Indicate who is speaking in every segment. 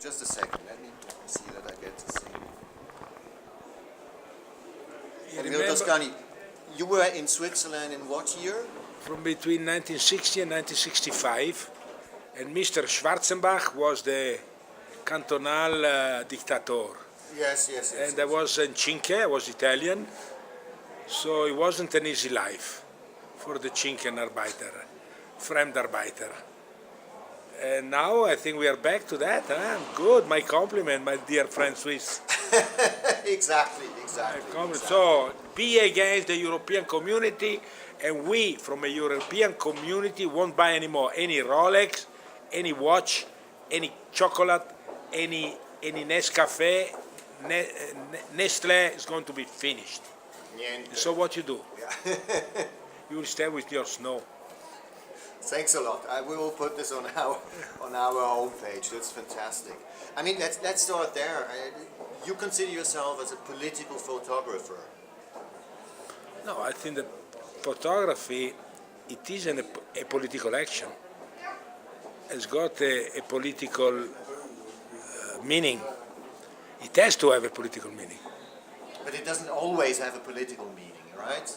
Speaker 1: Just a second. Let me see that I get to see. Emilio Toscani, you were in Switzerland in what year?
Speaker 2: From between 1960 and 1965, and Mr. Schwarzenbach was the cantonal dictator.
Speaker 1: Yes.
Speaker 2: And I was in Cinque, I was Italian, so it wasn't an easy life for the Cinquenarbeiter, Fremdarbeiter. And now I think we are back to that. Huh? Good, my compliment, my dear friend Swiss.
Speaker 1: Exactly.
Speaker 2: So, be against the European community, and we, from a European community, won't buy anymore any Rolex, any watch, any chocolate, any Nescafe. Nestle is going to be finished.
Speaker 1: Niente.
Speaker 2: So what you do?
Speaker 1: Yeah.
Speaker 2: You will stay with your snow.
Speaker 1: Thanks a lot. We will put this on our homepage. That's fantastic. I mean, let's start there. You consider yourself as a political photographer?
Speaker 2: No, I think that photography, it is a political action. It's got a political meaning. It has to have a political meaning.
Speaker 1: But it doesn't always have a political meaning, right?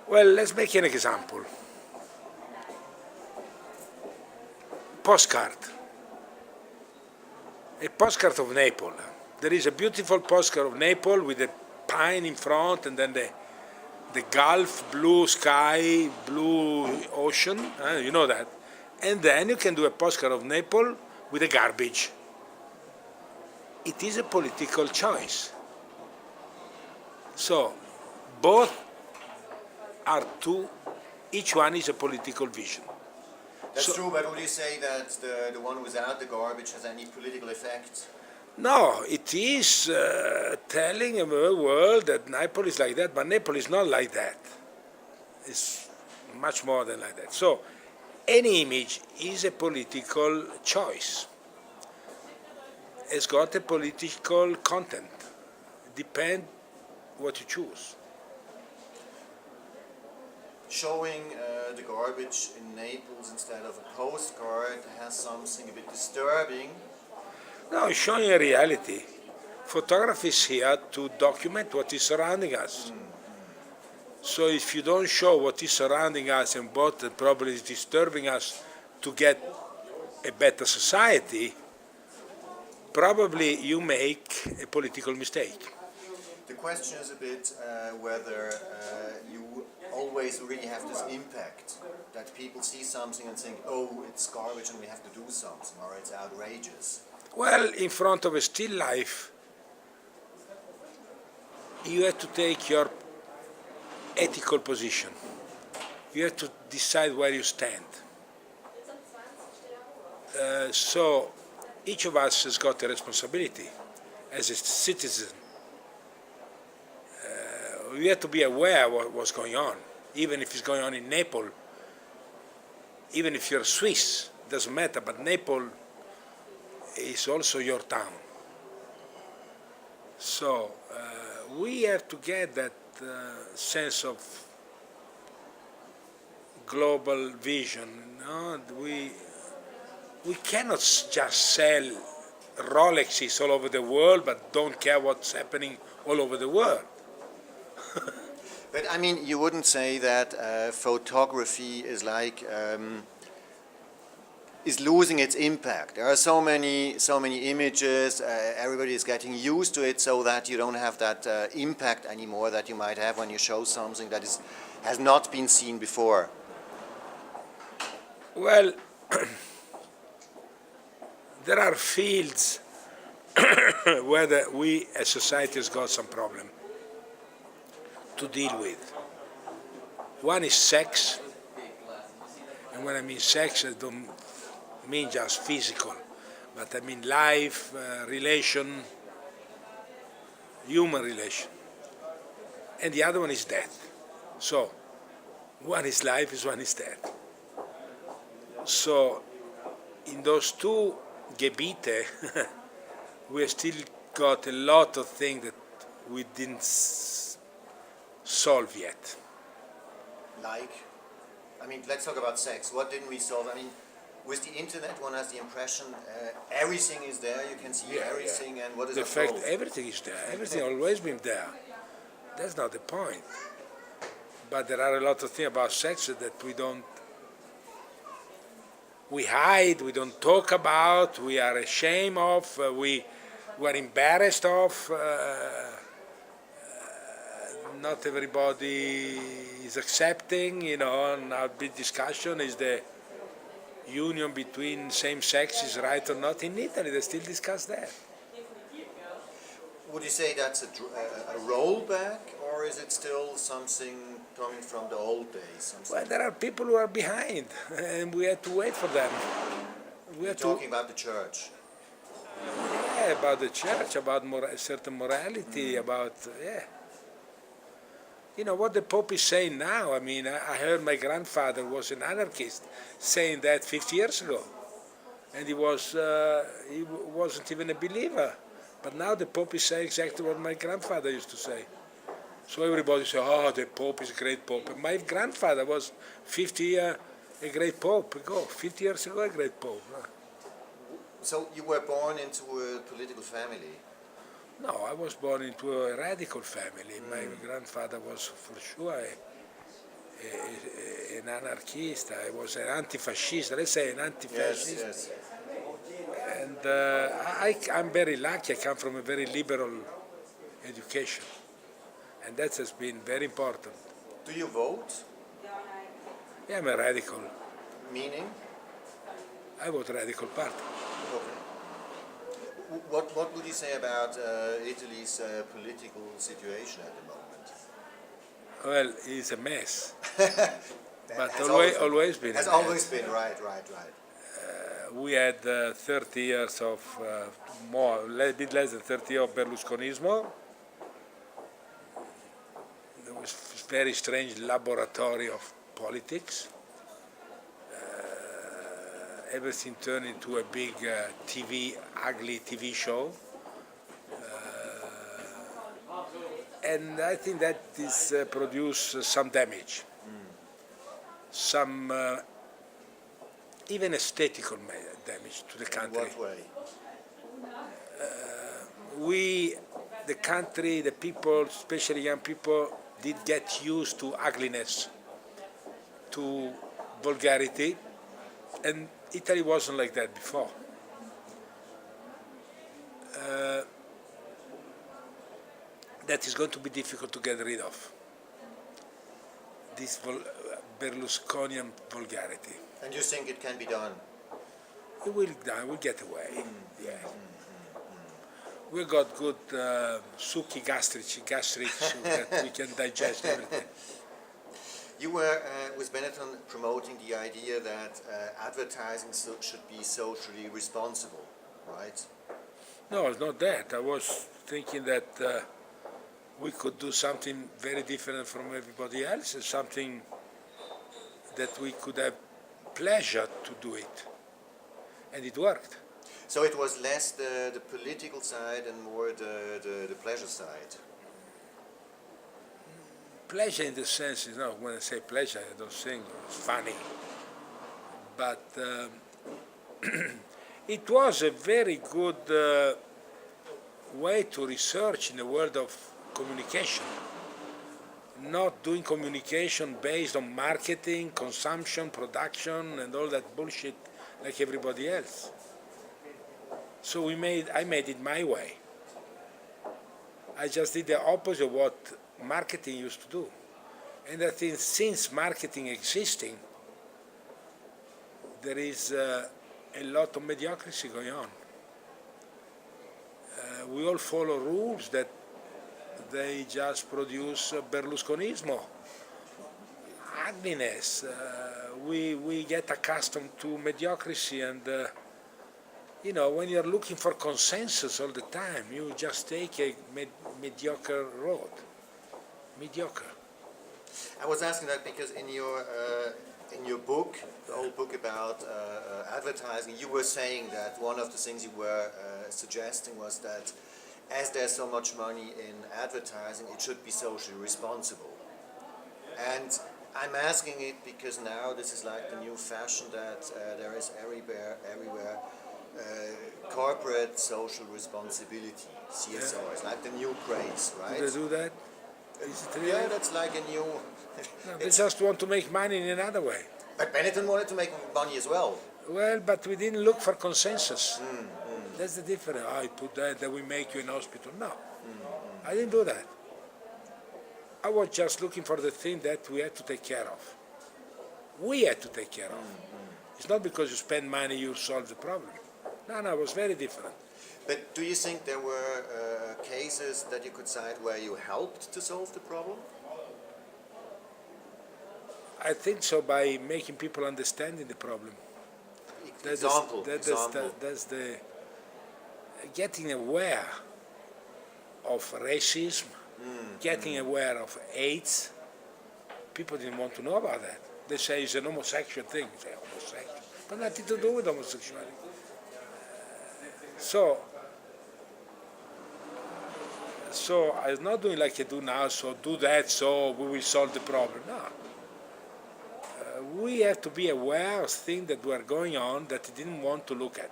Speaker 2: Well, let's make an example. Postcard. A postcard of Naples. There is a beautiful postcard of Naples with a pine in front, and then the Gulf, blue sky, blue ocean, you know that. And then you can do a postcard of Naples with a garbage. It is a political choice. So, both are two, each one is a political vision.
Speaker 1: That's true, but would you say that the one without the garbage has any political effect?
Speaker 2: No, it is telling the world that Naples is like that, but Naples is not like that. It's much more than like that. So, any image is a political choice. It's got a political content. Depends what you choose.
Speaker 1: Showing the garbage in Naples instead of a postcard has something a bit disturbing.
Speaker 2: No, it's showing a reality. Photography is here to document what is surrounding us. So if you don't show what is surrounding us and what probably is disturbing us to get a better society, probably you make a political mistake.
Speaker 1: The question is a bit whether you always really have this impact, that people see something and think, oh, it's garbage and we have to do something, or it's outrageous.
Speaker 2: Well, in front of a still life, you have to take your ethical position. You have to decide where you stand. So each of us has got a responsibility as a citizen. You have to be aware of what's going on, even if it's going on in Naples. Even if you're Swiss, doesn't matter, but Naples is also your town. So we have to get that sense of global vision. No? We cannot just sell Rolexes all over the world, but don't care what's happening all over the world.
Speaker 1: But I mean, you wouldn't say that photography is like is losing its impact. There are so many images. Everybody is getting used to it, so that you don't have that impact anymore that you might have when you show something that has not been seen before.
Speaker 2: Well, there are fields where we as society has got some problem to deal with. One is sex, and when I mean sex, I don't mean just physical, but I mean life, relation, human relation. And the other one is death. So, one is life, one is death. So, in those two Gebiete, we have still got a lot of things that we didn't solve yet.
Speaker 1: Like, I mean, let's talk about sex. What didn't we solve? I mean, With the internet, one has the impression everything is there. You can see
Speaker 2: Yeah,
Speaker 1: everything, and what is
Speaker 2: The
Speaker 1: the
Speaker 2: fact
Speaker 1: goal?
Speaker 2: everything is there, everything always been there. That's not the point. But there are a lot of things about sex that we hide, we don't talk about, we are ashamed of, we are embarrassed of. Not everybody is accepting, and our big discussion is the union between same sex is right or not. In Italy, they still discuss that.
Speaker 1: Would you say that's a rollback, or is it still something coming from the old days?
Speaker 2: Well, there are people who are behind, and we have to wait for them. We
Speaker 1: You're
Speaker 2: have to,
Speaker 1: talking about the church.
Speaker 2: yeah, about the church, about certain morality, about, yeah. What the Pope is saying now, I mean, I heard my grandfather was an anarchist saying that 50 years ago. And he wasn't even a believer. But now the Pope is saying exactly what my grandfather used to say. So everybody says, oh, the Pope is a great Pope. And my grandfather was 50 years a great Pope ago, 50 years ago a great Pope.
Speaker 1: So you were born into a political family.
Speaker 2: No, I was born into a radical family. My grandfather was for sure an anarchist. I was an anti-fascist, let's say an anti-fascist.
Speaker 1: Yes, yes.
Speaker 2: And I'm very lucky. I come from a very liberal education. And that has been very important.
Speaker 1: Do you vote?
Speaker 2: Yeah, I'm a radical.
Speaker 1: Meaning?
Speaker 2: I vote Radical Party.
Speaker 1: Okay. What would you say about Italy's political situation at the moment?
Speaker 2: Well, it's a mess. But
Speaker 1: Has
Speaker 2: always been a
Speaker 1: has
Speaker 2: mess.
Speaker 1: always been, right.
Speaker 2: We had 30 years of a bit less than 30 years of Berlusconismo. There was a very strange laboratory of politics. Everything turned into a big ugly TV show. And I think that this produced some damage. Some even aesthetical damage to the
Speaker 1: In
Speaker 2: country.
Speaker 1: what way?
Speaker 2: The country, the people, especially young people, did get used to ugliness, to vulgarity, and Italy wasn't like that before. That is going to be difficult to get rid of, this Berlusconian vulgarity.
Speaker 1: And you think it can be done?
Speaker 2: We'll get away. Yeah. We got good succhi gastric so that we can digest everything.
Speaker 1: You were with Benetton promoting the idea that advertising should be socially responsible, right?
Speaker 2: No, it's not that. I was thinking that we could do something very different from everybody else, and something that we could have pleasure to do it. And it worked.
Speaker 1: So it was less the political side and more the pleasure side.
Speaker 2: Pleasure in the sense, when I say pleasure, I don't think it's funny. But it was a very good way to research in the world of communication. Not doing communication based on marketing, consumption, production, and all that bullshit like everybody else. So I made it my way. I just did the opposite of what marketing used to do. And I think since marketing existing, there is a lot of mediocrity going on. We all follow rules that they just produce Berlusconismo, ugliness. We get accustomed to mediocrity, and when you're looking for consensus all the time, you just take a mediocre road. Mediocre.
Speaker 1: I was asking that because in your book, the old book about advertising, you were saying that one of the things you were suggesting was that as there's so much money in advertising, it should be socially responsible. And I'm asking it because now this is like the new fashion that there is everywhere corporate social responsibility, CSR. It's like the new craze,
Speaker 2: Do
Speaker 1: right?
Speaker 2: they do that? Is it really?
Speaker 1: Yeah, that's like a new.
Speaker 2: No, they just want to make money in another way.
Speaker 1: But Benetton wanted to make money as well.
Speaker 2: Well, but we didn't look for consensus. That's the difference. I put that we make you in hospital. No, I didn't do that. I was just looking for the thing that we had to take care of. We had to take care of. It's not because you spend money you solve the problem. No, it was very different.
Speaker 1: But do you think there were cases that you could cite where you helped to solve the problem?
Speaker 2: I think so by making people understanding the problem.
Speaker 1: Example.
Speaker 2: That's the getting aware of racism, getting aware of AIDS. People didn't want to know about that. They say it's an homosexual thing. They say homosexual, but nothing to do with homosexuality. So I'm not doing like I do now. So do that, so we will solve the problem. No. We have to be aware of things that were going on that we didn't want to look at.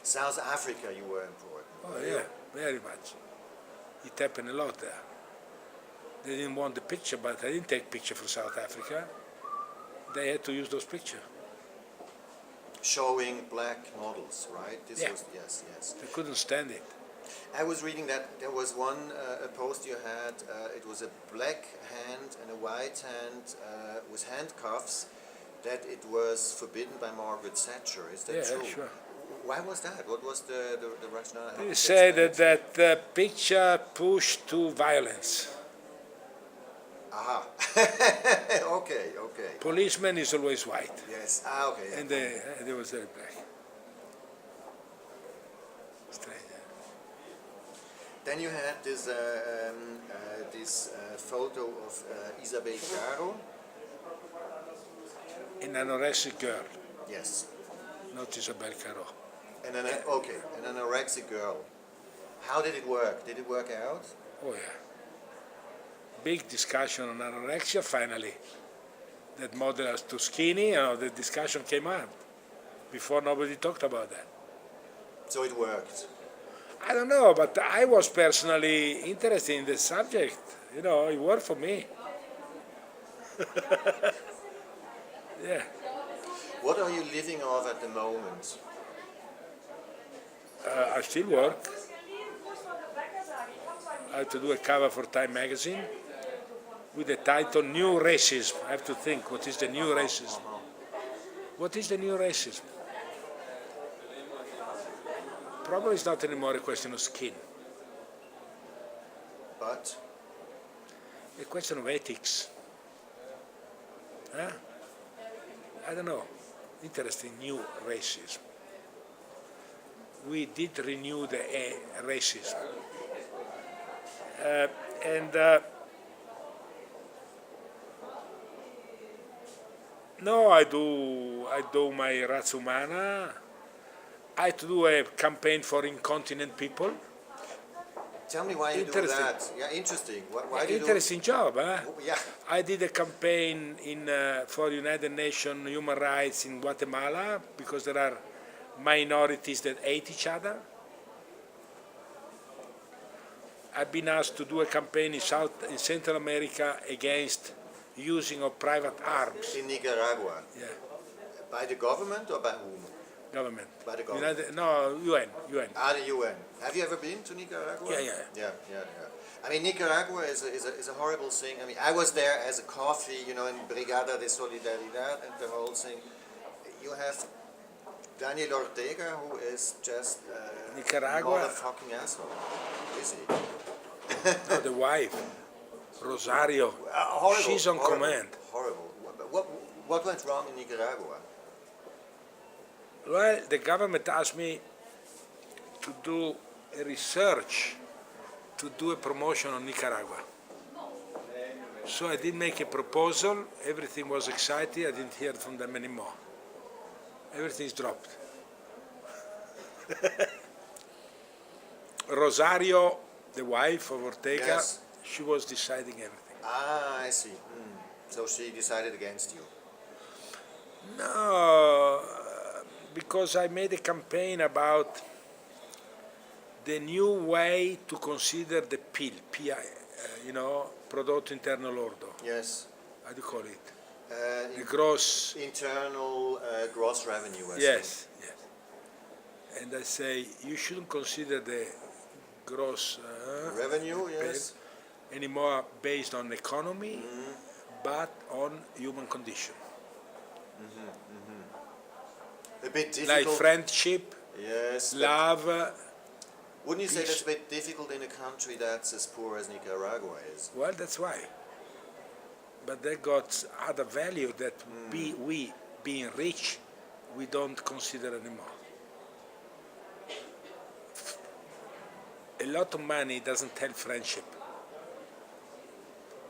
Speaker 1: South Africa, you were important.
Speaker 2: Oh yeah, very much. It happened a lot there. They didn't want the picture, but I didn't take picture for South Africa. They had to use those pictures.
Speaker 1: Showing black models, right? This
Speaker 2: Yeah.
Speaker 1: was yes.
Speaker 2: They couldn't stand it.
Speaker 1: I was reading that there was one a post you had. It was a black hand and a white hand with handcuffs. That it was forbidden by Margaret Thatcher. Is that
Speaker 2: Yeah,
Speaker 1: true?
Speaker 2: sure.
Speaker 1: Why was that? What was the rationale? How
Speaker 2: They
Speaker 1: did
Speaker 2: say
Speaker 1: explain
Speaker 2: that the picture pushed to violence.
Speaker 1: Aha. Okay.
Speaker 2: Policeman is always white,
Speaker 1: Yes. Okay. Yeah.
Speaker 2: and they was very black. Strange.
Speaker 1: Then you had this photo of Isabel Caro.
Speaker 2: An anorexic girl,
Speaker 1: Yes.
Speaker 2: not Isabel Caro.
Speaker 1: And an anorexic girl. How did it work? Did it work out?
Speaker 2: Oh yeah. Big discussion on anorexia finally. That model as Toscani, the discussion came out. Before nobody talked about that.
Speaker 1: So it worked.
Speaker 2: I don't know, but I was personally interested in the subject. It worked for me. Yeah.
Speaker 1: What are you living off at the moment?
Speaker 2: I still work. I have to do a cover for Time magazine with the title New Racism. I have to think, what is the new racism? What is the new racism? Probably it's not anymore a question of skin.
Speaker 1: But
Speaker 2: A question of ethics. Huh? I don't know. Interesting, new racism. We did renew the racism. No, I do my razza umana. I had to do a campaign for incontinent people.
Speaker 1: tell me why you do
Speaker 2: Interesting.
Speaker 1: that. Yeah, interesting. Why do you
Speaker 2: Interesting job, huh?
Speaker 1: do? Yeah.
Speaker 2: I did a campaign for United Nations human rights in Guatemala because there are minorities that hate each other. I've been asked to do a campaign in Central America against using of private arms.
Speaker 1: In Nicaragua.
Speaker 2: Yeah,
Speaker 1: By the government or by whom?
Speaker 2: government.
Speaker 1: By the government.
Speaker 2: UN.
Speaker 1: The UN. Have you ever been to Nicaragua?
Speaker 2: Yeah.
Speaker 1: I mean, Nicaragua is a horrible thing. I mean, I was there as a coffee, in Brigada de Solidaridad and the whole thing. You have Daniel Ortega, who is just a
Speaker 2: Nicaragua.
Speaker 1: motherfucking asshole. Is he?
Speaker 2: No, the wife, Rosario.
Speaker 1: Horrible.
Speaker 2: She's on
Speaker 1: horrible,
Speaker 2: command.
Speaker 1: Horrible. What went wrong in Nicaragua?
Speaker 2: Well, the government asked me to do a research, to do a promotion on Nicaragua. So I did make a proposal, everything was exciting, I didn't hear from them anymore. Everything's dropped. Rosario, the wife of Ortega,
Speaker 1: Yes.
Speaker 2: she was deciding everything.
Speaker 1: Ah, I see. So she decided against you.
Speaker 2: No, because I made a campaign about the new way to consider the PIL, PI, prodotto interno lordo.
Speaker 1: Yes.
Speaker 2: How do you call it? The
Speaker 1: In
Speaker 2: gross.
Speaker 1: internal gross revenue, I
Speaker 2: Yes, yes. And I say you shouldn't consider the gross
Speaker 1: see. Revenue, yes.
Speaker 2: anymore based on economy, but on human condition.
Speaker 1: A bit
Speaker 2: Like
Speaker 1: difficult.
Speaker 2: friendship,
Speaker 1: Yes. but
Speaker 2: love.
Speaker 1: Wouldn't you say
Speaker 2: peace.
Speaker 1: that's a bit difficult in a country that's as poor as Nicaragua is?
Speaker 2: Well, that's why. But they got other value that we, being rich, we don't consider anymore. A lot of money doesn't help friendship.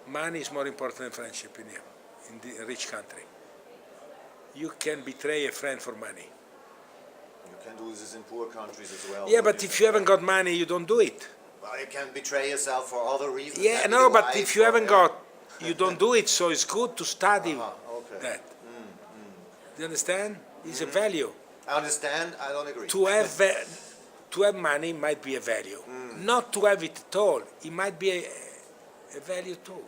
Speaker 2: Money is more important than friendship in here, in the rich country. You can betray a friend for money.
Speaker 1: You can do this in poor countries as well.
Speaker 2: Yeah, but if you haven't got money, you don't do it.
Speaker 1: Well, you can betray yourself for other reasons.
Speaker 2: Yeah,
Speaker 1: Maybe
Speaker 2: no,
Speaker 1: the
Speaker 2: but
Speaker 1: wife
Speaker 2: if you
Speaker 1: or-
Speaker 2: haven't
Speaker 1: yeah.
Speaker 2: got, you don't do it. So it's good to study
Speaker 1: Okay.
Speaker 2: that. Do you understand? It's a value.
Speaker 1: I understand. I don't agree.
Speaker 2: To have money might be a value. Not to have it at all, it might be a value too.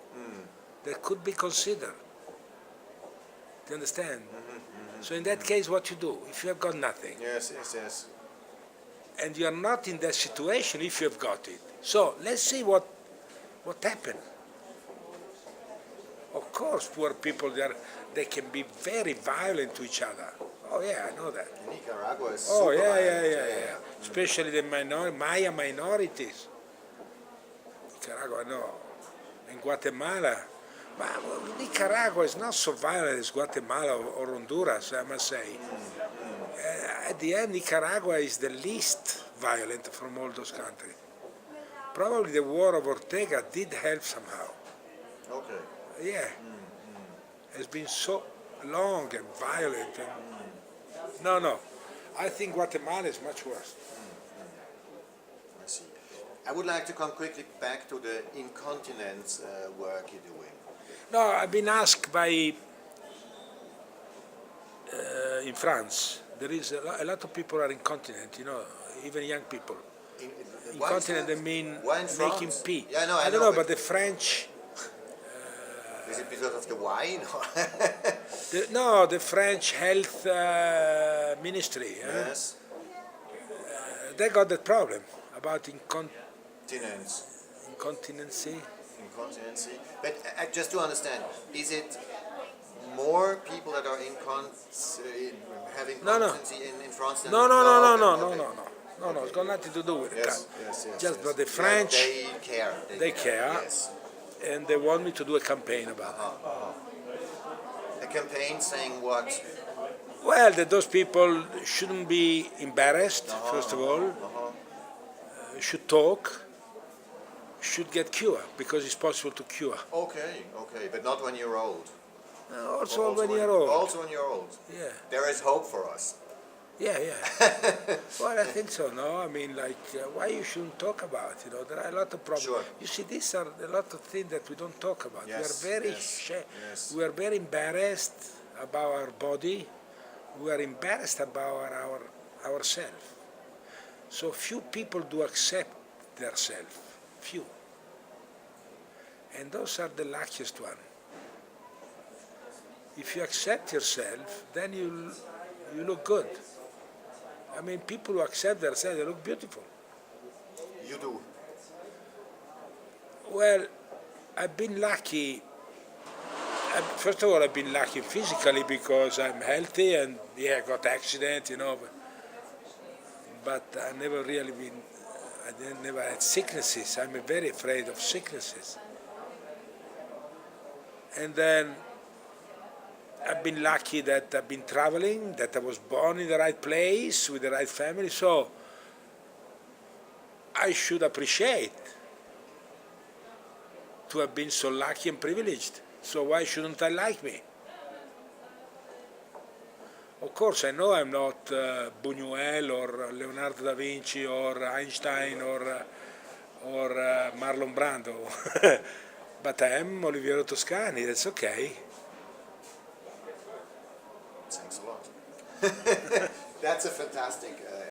Speaker 2: That could be considered. Do you understand? So in that case, what you do, if you have got nothing,
Speaker 1: Yes, yes, yes.
Speaker 2: and you are not in that situation if you have got it. So let's see what happened. Of course, poor people, they can be very violent to each other. Oh yeah, I know that.
Speaker 1: Nicaragua is
Speaker 2: Oh
Speaker 1: super
Speaker 2: yeah,
Speaker 1: violent.
Speaker 2: Especially the Maya minorities. Nicaragua, no. In Guatemala, but Nicaragua is not so violent as Guatemala or Honduras, I must say. At the end, Nicaragua is the least violent from all those countries. Probably the war of Ortega did help somehow.
Speaker 1: Okay.
Speaker 2: Yeah. It's been so long and violent. And no. I think Guatemala is much worse.
Speaker 1: I see. I would like to come quickly back to the incontinence work you're doing.
Speaker 2: No, I've been asked by, in France, there is a lot of people are incontinent, even young people.
Speaker 1: Why is
Speaker 2: Incontinent,
Speaker 1: that?
Speaker 2: they mean
Speaker 1: Why in
Speaker 2: making
Speaker 1: France?
Speaker 2: pee.
Speaker 1: Yeah, no,
Speaker 2: I don't know, but the French,
Speaker 1: Is it because of the wine?
Speaker 2: the French health ministry,
Speaker 1: Yes.
Speaker 2: they got that problem about
Speaker 1: Incontinence.
Speaker 2: incontinency.
Speaker 1: Incontinency. But just to understand, is it more people that are having
Speaker 2: No.
Speaker 1: continency in France than
Speaker 2: No,
Speaker 1: okay.
Speaker 2: it's got nothing to do with
Speaker 1: Yes,
Speaker 2: that.
Speaker 1: yes.
Speaker 2: Just
Speaker 1: yes.
Speaker 2: but the
Speaker 1: Yeah,
Speaker 2: French,
Speaker 1: they care.
Speaker 2: they care.
Speaker 1: Yes.
Speaker 2: and they want me to do a campaign about it.
Speaker 1: A campaign saying what?
Speaker 2: Well, that those people shouldn't be embarrassed, first of all, should talk, should get cure, because it's possible to cure.
Speaker 1: Okay, but not when you're old.
Speaker 2: Also when you're old.
Speaker 1: Also when you're old.
Speaker 2: Yeah.
Speaker 1: There is hope for us.
Speaker 2: Yeah. Well, I think so, no? I mean, why you shouldn't talk about, there are a lot of problems.
Speaker 1: Sure.
Speaker 2: You see, these are a lot of things that we don't talk about.
Speaker 1: Yes,
Speaker 2: We are very
Speaker 1: yes.
Speaker 2: we are very embarrassed about our body. We are embarrassed about ourselves. So few people do accept themselves. Few. And those are the luckiest one. If you accept yourself, then you look good. I mean, people who accept themselves, they look beautiful.
Speaker 1: You do.
Speaker 2: Well, I've been lucky. First of all, I've been lucky physically because I'm healthy and I got accident, But I never really never had sicknesses. I'm very afraid of sicknesses. And then I've been lucky that I've been traveling, that I was born in the right place with the right family. So I should appreciate to have been so lucky and privileged. So why shouldn't I like me? Of course, I know I'm not Buñuel or Leonardo da Vinci or Einstein or Marlon Brando. but I am Oliviero Toscani, that's okay.
Speaker 1: Thanks a lot. That's a fantastic